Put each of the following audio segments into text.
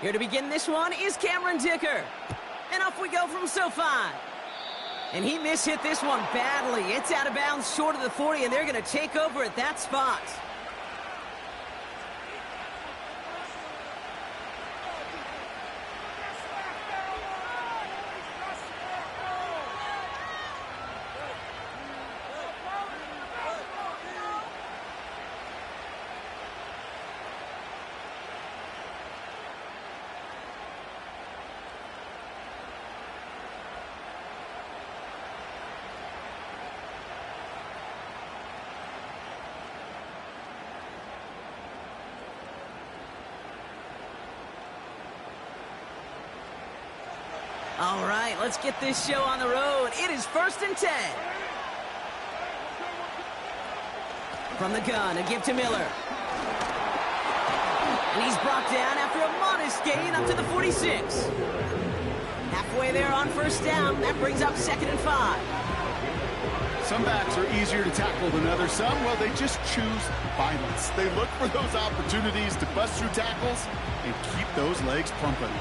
Here to begin this one is Cameron Dicker. And off we go from SoFi. And he mishit this one badly. It's out of bounds short of the 40, and they're going to take over at that spot. All right, let's get this show on the road. It is 1st and 10. From the gun, a give to Miller. And he's brought down after a modest gain up to the 46. Halfway there on 1st down. That brings up 2nd and 5. Some backs are easier to tackle than others. Some, well, they just choose violence. They look for those opportunities to bust through tackles and keep those legs pumping.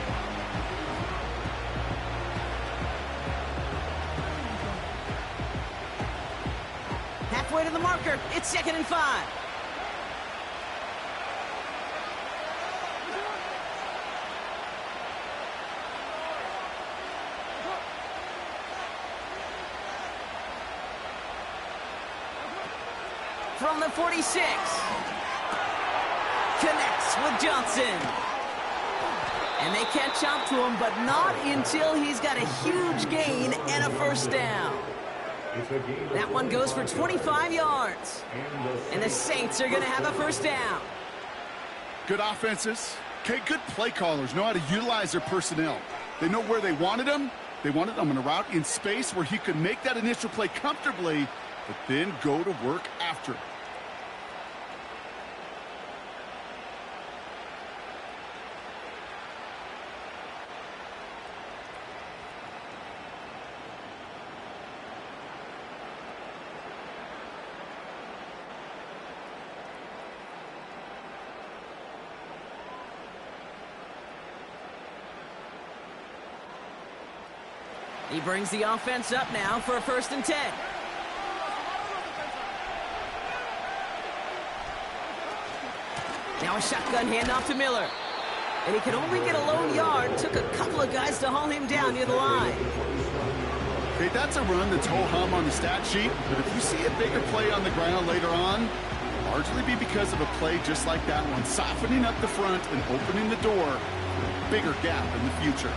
Halfway to the marker. It's 2nd and 5. From the 46. Connects with Johnson. And they catch up to him, but not until he's got a huge gain and a 1st down. That one goes for 25 yards. And the Saints are going to have a 1st down. Good offenses. Okay, good play callers know how to utilize their personnel. They know where they wanted them. They wanted them on a route in space where he could make that initial play comfortably, but then go to work after it. He brings the offense up now for a 1st and 10. Now a shotgun handoff to Miller. And he can only get a lone yard. Took a couple of guys to haul him down near the line. Okay, that's a run that's ho-hum on the stat sheet. But if you see a bigger play on the ground later on, it'll largely be because of a play just like that one. Softening up the front and opening the door for a bigger gap in the future.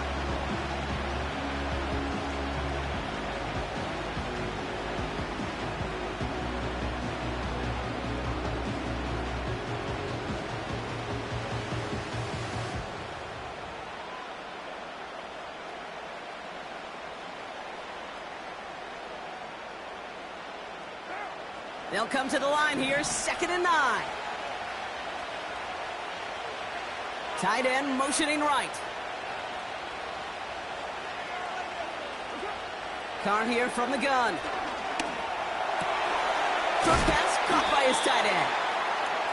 They'll come to the line here, 2nd and 9. Tight end motioning right. Carr here from the gun. Short pass caught by his tight end.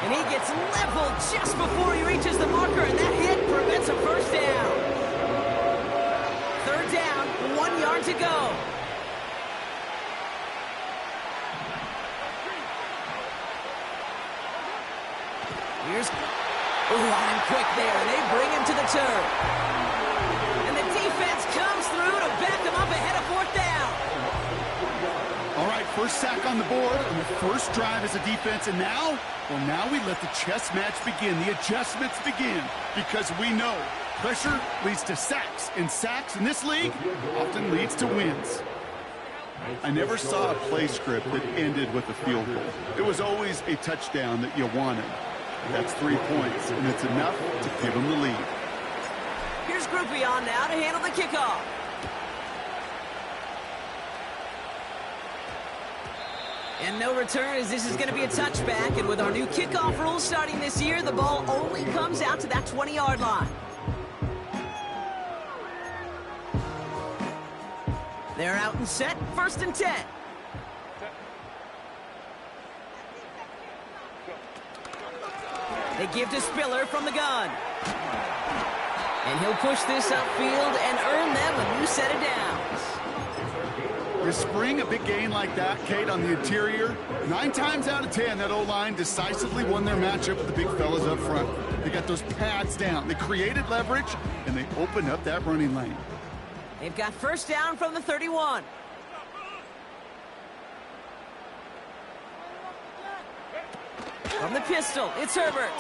And he gets leveled just before he reaches the marker, and that hit prevents a 1st down. 3rd down, 1 yard to go. Here's, on him quick there, and they bring him to the turf. And the defense comes through to back him up ahead of 4th down. All right, 1st sack on the board, and the 1st drive as a defense, and now, well, now we let the chess match begin, the adjustments begin, because we know pressure leads to sacks, and sacks in this league often leads to wins. I never saw a play script that ended with a field goal. It was always a touchdown that you wanted. That's 3 points, and it's enough to give them the lead. Here's Groupion now to handle the kickoff. And no return, as this is going to be a touchback. And with our new kickoff rules starting this year, the ball only comes out to that 20-yard line. They're out and set, 1st and 10. They give to Spiller from the gun. And he'll push this upfield and earn them a new set of downs. You spring a big gain like that, Kate, on the interior, 9 times out of 10, that O-line decisively won their matchup with the big fellas up front. They got those pads down. They created leverage, and they opened up that running lane. They've got first down from the 31. From the pistol, it's Herbert.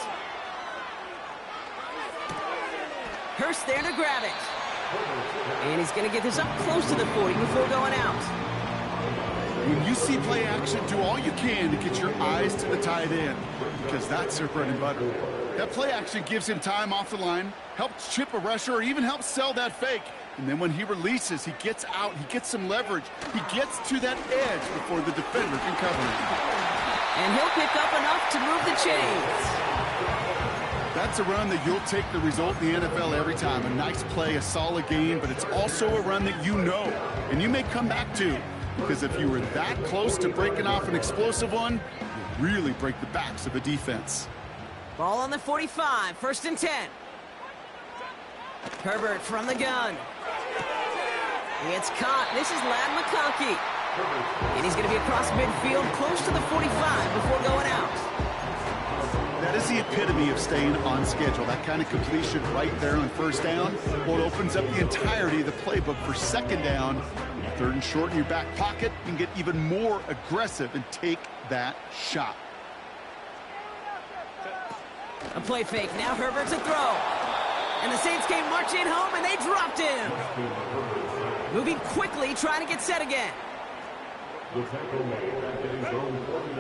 Hurst there to grab it. And he's going to get this up close to the 40 before going out. When you see play action, do all you can to get your eyes to the tight end, because that's their bread and butter. That play action gives him time off the line, helps chip a rusher, or even helps sell that fake. And then when he releases, he gets out, he gets some leverage. He gets to that edge before the defender can cover him. And he'll pick up enough to move the chains. That's a run that you'll take the result in the NFL every time. A nice play, a solid game, but it's also a run that you know, and you may come back to. Because if you were that close to breaking off an explosive one, you'll really break the backs of a defense. Ball on the 45, 1st and 10. Herbert from the gun. It's caught. This is Ladd McConkey. And he's going to be across midfield, close to the 45 before going out. That is the epitome of staying on schedule. That kind of completion right there on first down. Well, it opens up the entirety of the playbook for second down. 3rd and short in your back pocket. You can get even more aggressive and take that shot. A play fake. Now Herbert's a throw. And the Saints came marching home, and they dropped him. Moving quickly, trying to get set again.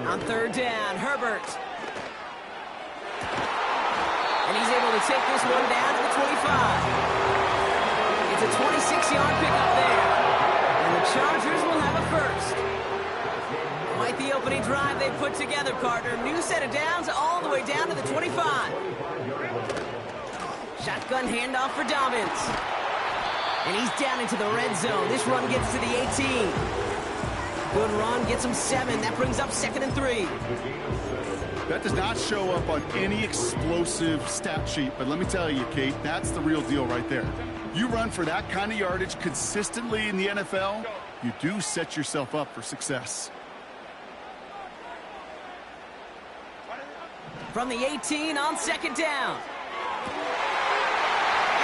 On 3rd down, Herbert. And he's able to take this one down to the 25. It's a 26-yard pickup there. And the Chargers will have a first. Quite the opening drive they put together, partner. New set of downs all the way down to the 25. Shotgun handoff for Dobbins. And he's down into the red zone. This run gets to the 18. Good run, gets him 7. That brings up 2nd and 3. That does not show up on any explosive stat sheet, but let me tell you, Kate, that's the real deal right there. You run for that kind of yardage consistently in the NFL, you do set yourself up for success. From the 18 on 2nd down.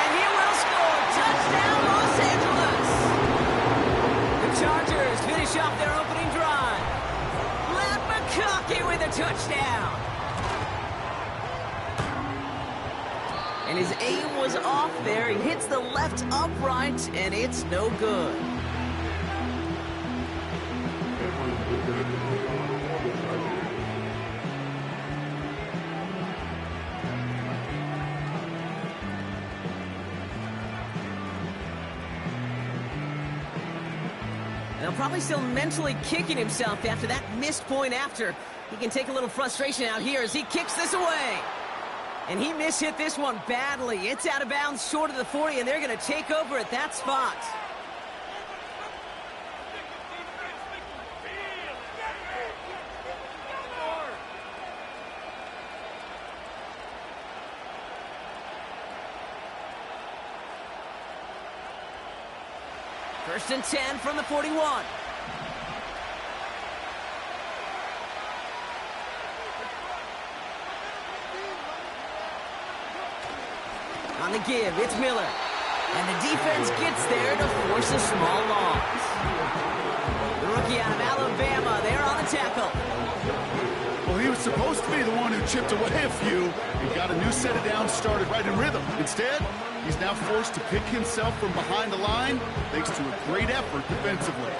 And he will score. Touchdown, Los Angeles. The Chargers finish off their opening drive. Ladd McConkey with a touchdown. And his aim was off there. He hits the left upright, and it's no good. Now probably still mentally kicking himself after that missed point after. He can take a little frustration out here as he kicks this away. And he mishit this one badly. It's out of bounds short of the 40, and they're going to take over at that spot. First and 10 from the 41. On the give, it's Miller. And the defense gets there to force a small loss. The rookie out of Alabama, there on the tackle. Well, he was supposed to be the one who chipped away a few and got a new set of downs started right in rhythm. Instead, he's now forced to pick himself from behind the line thanks to a great effort defensively.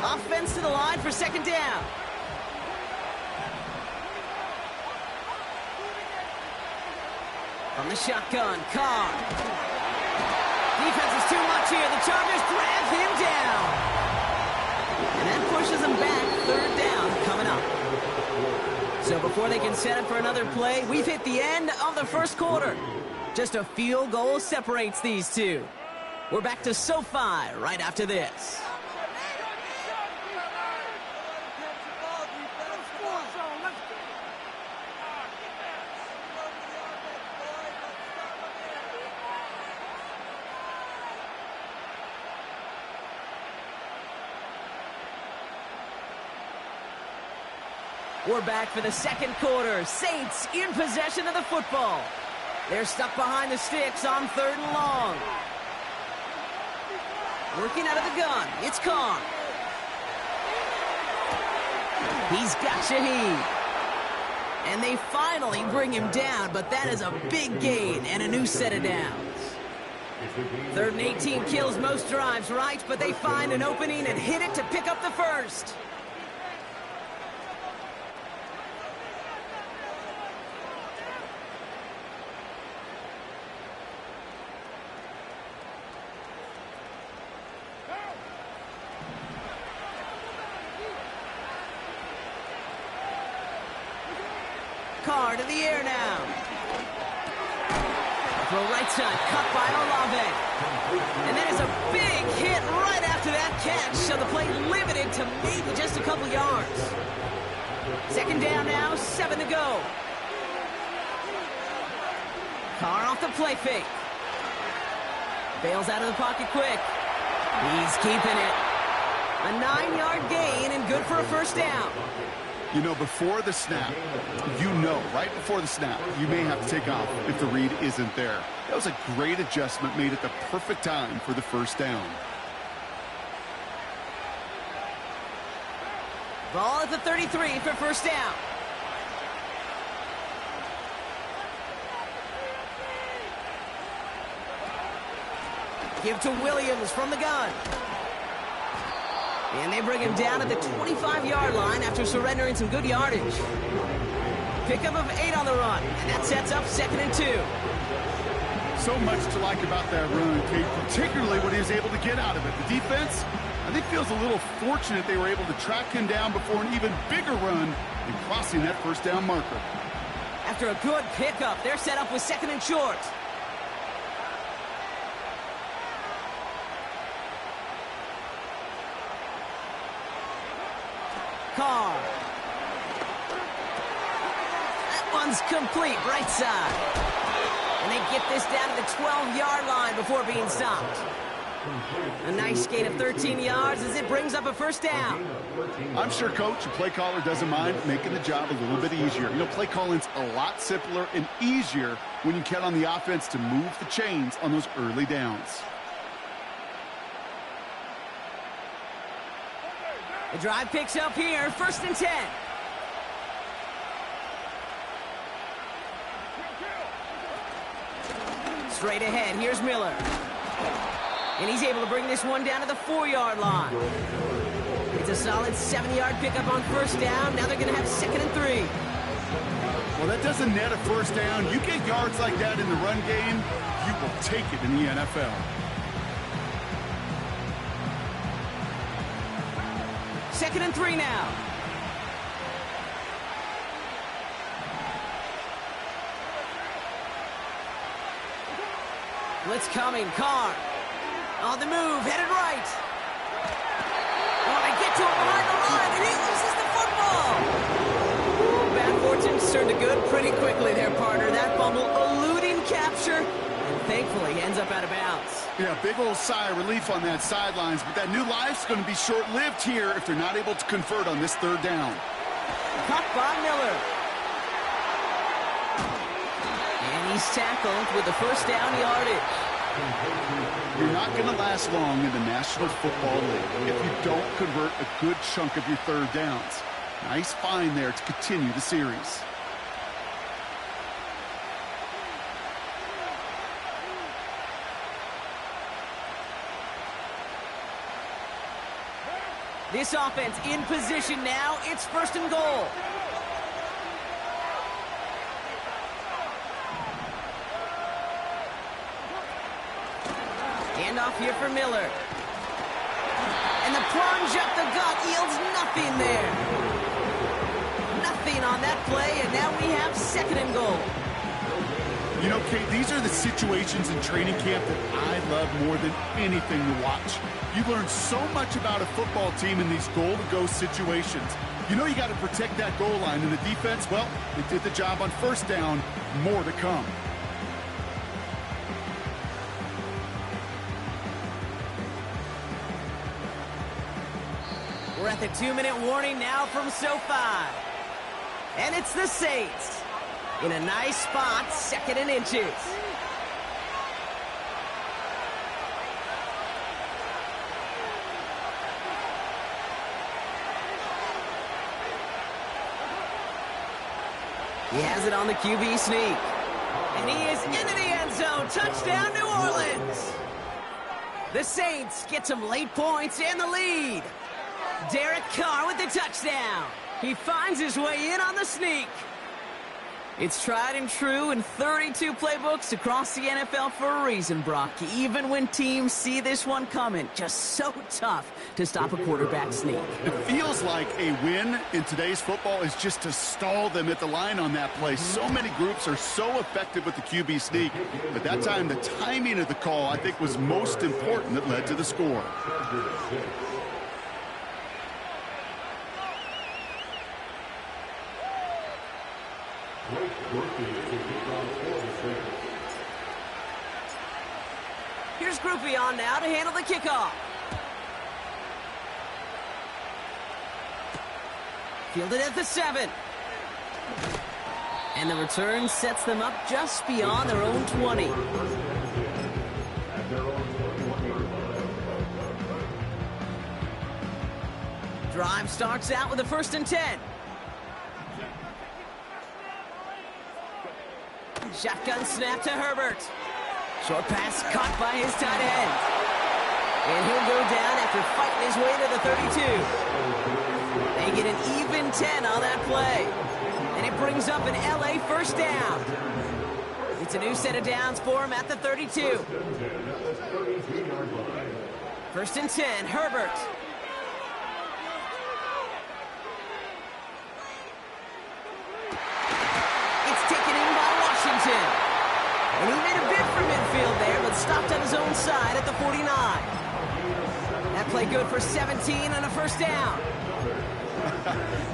Offense to the line for 2nd down. From the shotgun, Carr. Defense is too much here. The Chargers grab him down. And that pushes him back. 3rd down coming up. So before they can set up for another play, we've hit the end of the 1st quarter. Just a field goal separates these two. We're back to SoFi right after this. We're back for the second quarter. Saints in possession of the football. They're stuck behind the sticks on 3rd and long. Working out of the gun, it's Carr. He's got Shaheed. And they finally bring him down, but that is a big gain and a new set of downs. 3rd and 18 kills most drives, right? But they find an opening and hit it to pick up the first. Carr to the air now. Throw right side, cut by Olave. And that is a big hit right after that catch, so the play limited to maybe just a couple yards. 2nd down now, 7 to go. Carr off the play fake. Bails out of the pocket quick. He's keeping it. A 9-yard gain and good for a first down. You know, before the snap, right before the snap, you may have to take off if the read isn't there. That was a great adjustment made at the perfect time for the first down. Ball at the 33 for first down. Give to Williams from the gun. And they bring him down at the 25-yard line after surrendering some good yardage. Pickup of 8 on the run, and that sets up 2nd and 2. So much to like about that run, Kate, particularly what he was able to get out of it. The defense, I think, feels a little fortunate they were able to track him down before an even bigger run and crossing that first down marker. After a good pickup, they're set up with 2nd and short. Carr. That one's complete, right side. And they get this down to the 12-yard line before being stopped. A nice gain of 13 yards as it brings up a first down. I'm sure, Coach, the play caller doesn't mind making the job a little bit easier. You know, play calling's a lot simpler and easier when you count on the offense to move the chains on those early downs. The drive picks up here, 1st and 10. Straight ahead, here's Miller. And he's able to bring this one down to the 4-yard line. It's a solid 7-yard pickup on first down. Now they're going to have 2nd and 3. Well, that doesn't net a first down. You get yards like that in the run game, you will take it in the NFL. 2nd and 3 now. Blitz coming. Carr on the move, headed right. Oh, they get to him behind the line, and he loses the football. Ooh, bad fortunes turned to good pretty quickly there, partner. That fumble eluding capture, and thankfully ends up out of bounds. Yeah, big old sigh of relief on that sidelines, but that new life's going to be short-lived here if they're not able to convert on this 3rd down. Caught by Miller. And he's tackled with the first down yardage. You're not going to last long in the National Football League if you don't convert a good chunk of your 3rd downs. Nice find there to continue the series. This offense in position now. It's 1st and goal. Handoff here for Miller. And the plunge up the gut yields nothing there. Nothing on that play, and now we have 2nd and goal. You know, Kate, these are the situations in training camp that I love more than anything to watch. You learn so much about a football team in these goal-to-go situations. You know you got to protect that goal line, and the defense, well, they did the job on first down. More to come. We're at the 2-minute warning now from SoFi. And it's the Saints. In a nice spot, 2nd and inches. He has it on the QB sneak. And he is into the end zone. Touchdown, New Orleans. The Saints get some late points and the lead. Derek Carr with the touchdown. He finds his way in on the sneak. It's tried and true in 32 playbooks across the NFL for a reason, Brock. Even when teams see this one coming, just so tough to stop a quarterback sneak. It feels like a win in today's football is just to stall them at the line on that play. So many groups are so effective with the QB sneak, but that time the timing of the call, I think, was most important that led to the score. Here's Groupie on now to handle the kickoff. Fielded at the 7. And the return sets them up just beyond their own 20. Drive starts out with a 1st and 10. Shotgun snap to Herbert. Short pass caught by his tight end. And he'll go down after fighting his way to the 32. They get an even 10 on that play. And it brings up an LA 1st down. It's a new set of downs for him at the 32. 1st and 10, Herbert. And he made a bid for midfield there, but stopped on his own side at the 49. That play good for 17 and a 1st down.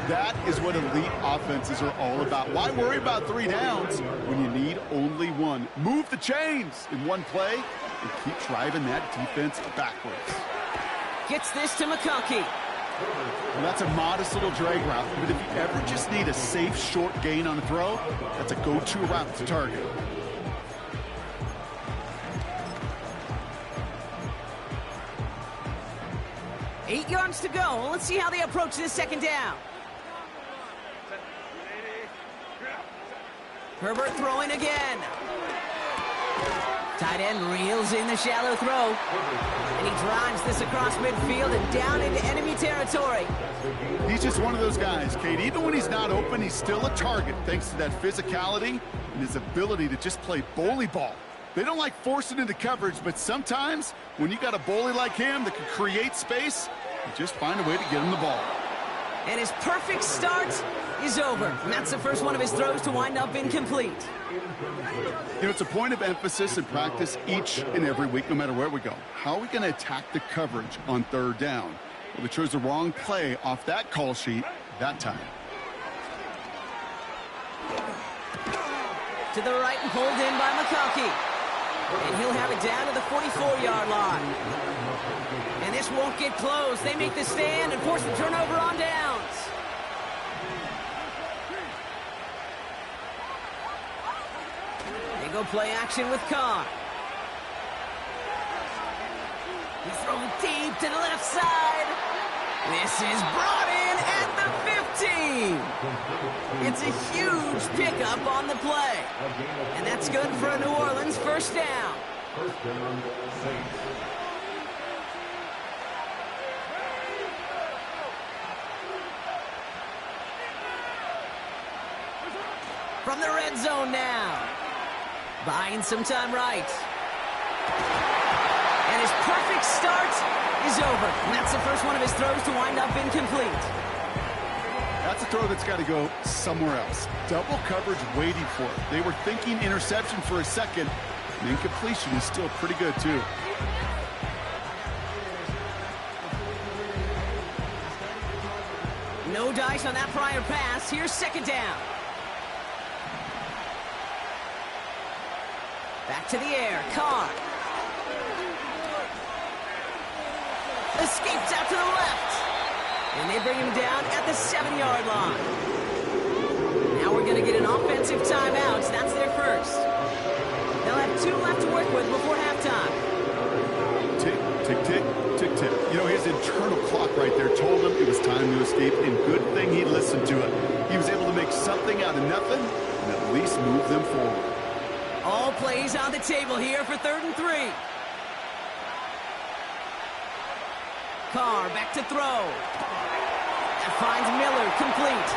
That is what elite offenses are all about. Why worry about 3 downs when you need only 1? Move the chains in one play and keep driving that defense backwards. Gets this to McConkey. Well, that's a modest little drag route, but if you ever just need a safe short gain on a throw, that's a go-to route to target. Eight yards to go. Let's see how they approach this 2nd down. Herbert throwing again. Tight end reels in the shallow throw. And he drives this across midfield and down into enemy territory. He's just one of those guys, Kate. Even when he's not open, he's still a target thanks to that physicality and his ability to just play bully ball. They don't like forcing into coverage, but sometimes when you got a bully like him that can create space, you just find a way to get him the ball. And his perfect start is over. And that's the first one of his throws to wind up incomplete. You know, it's a point of emphasis in practice each and every week, no matter where we go. How are we going to attack the coverage on 3rd down? Well, they chose the wrong play off that call sheet that time. To the right and pulled in by McConkey. And he'll have it down to the 44-yard line. And this won't get close. They make the stand and force the turnover on downs. They go play action with Carr. He throws deep to the left side. This is brought in at the 15. It's a huge pickup on the play. And that's good for a New Orleans 1st down. From the red zone now. Buying some time right. And his perfect start is over. And that's the first one of his throws to wind up incomplete. That's a throw that's got to go somewhere else. Double coverage waiting for it. They were thinking interception for a second. And incompletion is still pretty good, too. No dice on that prior pass. Here's second down. Back to the air. Carr. Escapes out to the left. And they bring him down at the 7-yard line. Now we're going to get an offensive timeout. That's their first. They'll have 2 left to work with before halftime. Tick, tick, tick, tick, tick. You know, his internal clock right there told him it was time to escape, and good thing he listened to it. He was able to make something out of nothing and at least move them forward. All plays on the table here for 3rd and 3. Carr back to throw. That finds Miller complete.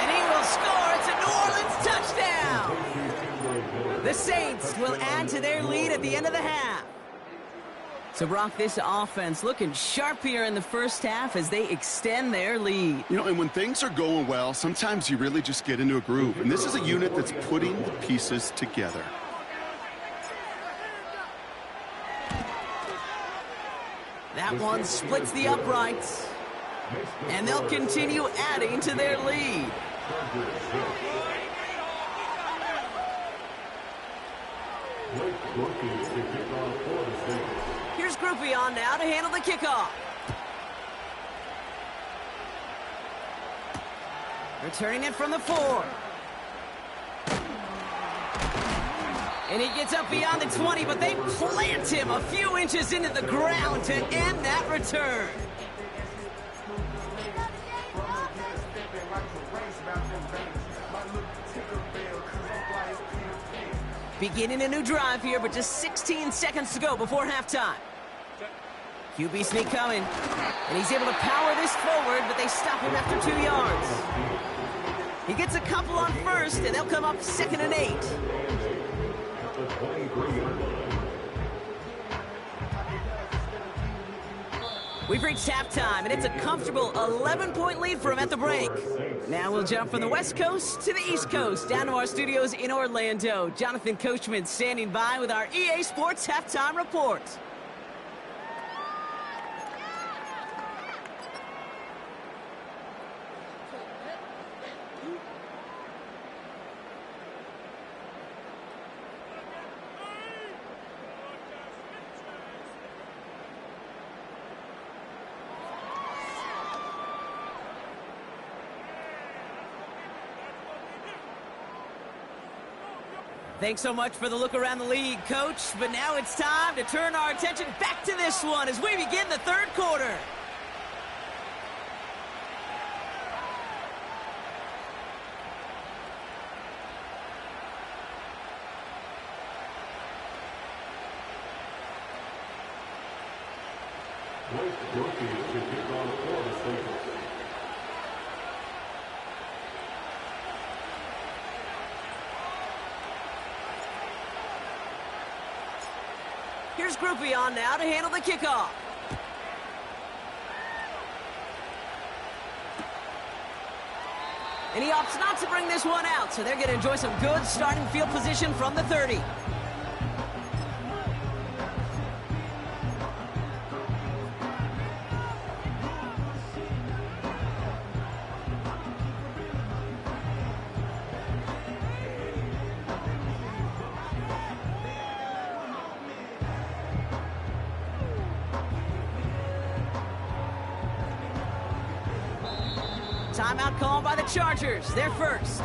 And he will score. It's a New Orleans touchdown. The Saints will add to their lead at the end of the half. So, Brock, this offense looking sharp here in the first half as they extend their lead. You know, and when things are going well, sometimes you really just get into a groove. And this is a unit that's putting the pieces together. That one splits the uprights. And they'll continue adding to their lead. Here's Groupion now to handle the kickoff. Returning it from the 4. And he gets up beyond the 20, but they plant him a few inches into the ground to end that return. Beginning a new drive here, but just 16 seconds to go before halftime. QB sneak coming, and he's able to power this forward, but they stop him after 2 yards. He gets a couple on first, and they'll come up 2nd and 8. We've reached halftime, and it's a comfortable 11-point lead for him at the break. Now we'll jump from the West Coast to the East Coast, down to our studios in Orlando. Jonathan Coachman standing by with our EA Sports Halftime Report. Thanks so much for the look around the league, Coach. But now it's time to turn our attention back to this one as we begin the 3rd quarter. Here's Groupion now to handle the kickoff. And he opts not to bring this one out, so they're going to enjoy some good starting field position from the 30. Timeout called by the Chargers. They're first.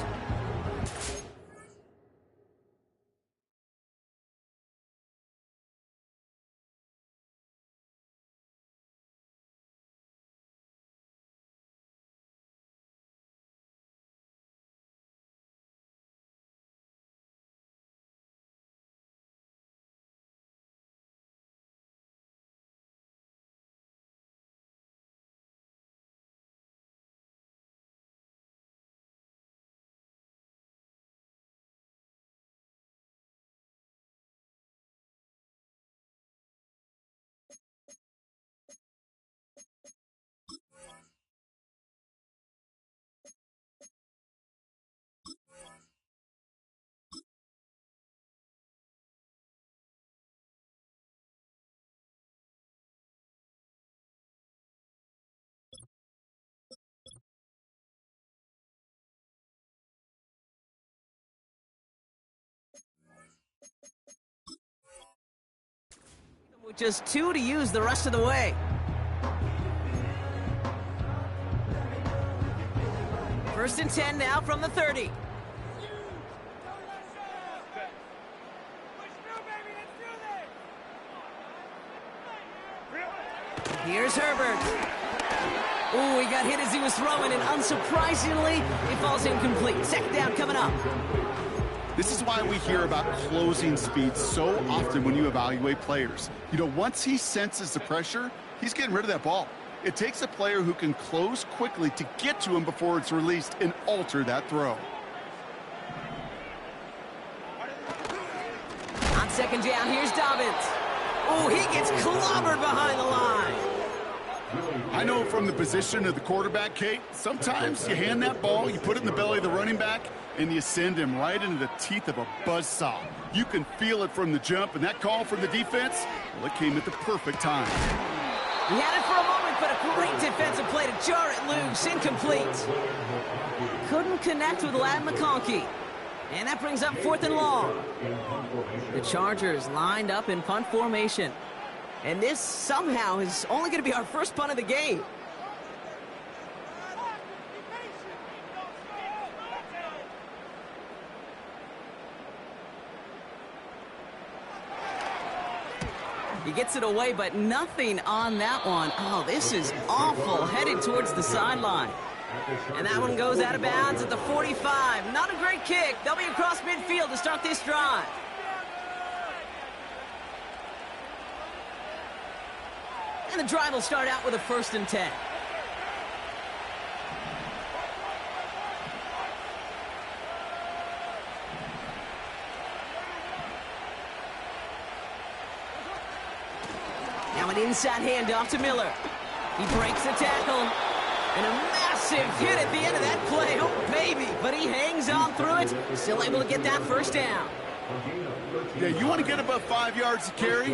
With just 2 to use the rest of the way. First and 10 now from the 30. Here's Herbert. Ooh, he got hit as he was throwing, and unsurprisingly, it falls incomplete. Second down coming up. This is why we hear about closing speed so often when you evaluate players. You know, once he senses the pressure, he's getting rid of that ball. It takes a player who can close quickly to get to him before it's released and alter that throw. On second down, here's Dobbins. Oh, he gets clobbered behind the line. I know from the position of the quarterback, Kate, sometimes you hand that ball, you put it in the belly of the running back, and you send him right into the teeth of a buzzsaw. You can feel it from the jump, and that call from the defense, well, it came at the perfect time. He had it for a moment, but a great defensive play to jar it loose. Incomplete. Couldn't connect with Ladd McConkey. And that brings up 4th and long. The Chargers lined up in punt formation. And this somehow is only going to be our first punt of the game. He gets it away, but nothing on that one. Oh, this is awful. Headed towards the sideline. And that one goes out of bounds at the 45. Not a great kick. They'll be across midfield to start this drive. And the drive will start out with a 1st and 10. Now an inside handoff to Miller. He breaks the tackle. And a massive hit at the end of that play. Oh, baby. But he hangs on through it. Still able to get that first down. Yeah, you want to get above 5 yards to carry?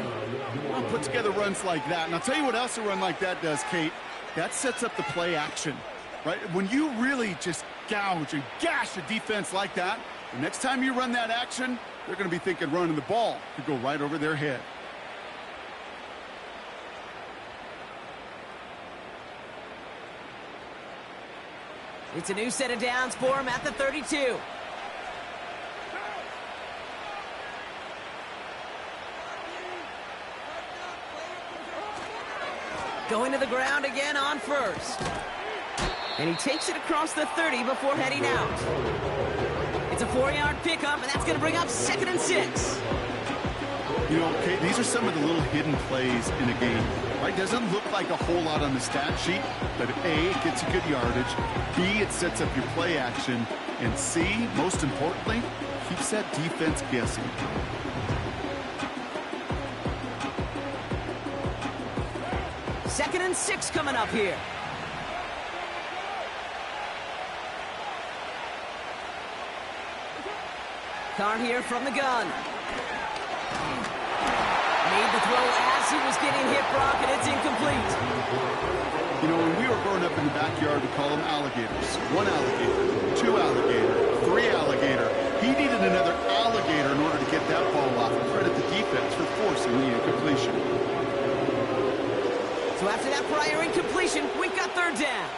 Well, put together runs like that. And I'll tell you what else a run like that does, Kate. That sets up the play action, right? When you really just gouge and gash a defense like that, the next time you run that action, they're going to be thinking running the ball could go right over their head. It's a new set of downs for him at the 32. Going to the ground again on first. And he takes it across the 30 before heading out. It's a 4-yard pickup, and that's going to bring up 2nd and 6. You know, Kate, these are some of the little hidden plays in a game, right? Doesn't look like a whole lot on the stat sheet, but A, it gets you good yardage, B, it sets up your play action, and C, most importantly, keeps that defense guessing. Second and 6 coming up here. Carr here from the gun. Made the throw as he was getting hit, Brock, and it's incomplete. You know, when we were growing up in the backyard, we call them alligators. 1 alligator, 2 alligator, 3 alligator. He needed another alligator in order to get that ball off. Credit the defense for forcing the incompletion. So after that prior incompletion, we've got 3rd down.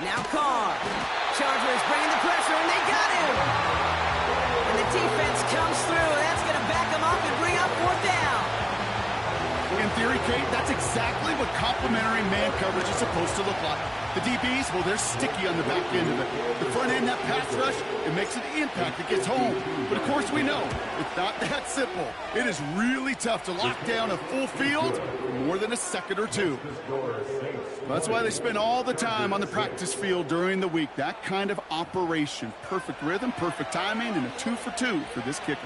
Now Carr. Chargers bringing the pressure, and they got him. And the defense comes through, and that's going to back them up and bring up 4th down. In theory, Kate, that's exactly what complementary man coverage is supposed to look like. The DBs, well, they're sticky on the back end of it. The front end, that pass rush, it makes an impact that gets home. But, of course, we know it's not that simple. It is really tough to lock down a full field for more than a second or two. That's why they spend all the time on the practice field during the week. That kind of operation. Perfect rhythm, perfect timing, and a 2 for 2 for this kicker.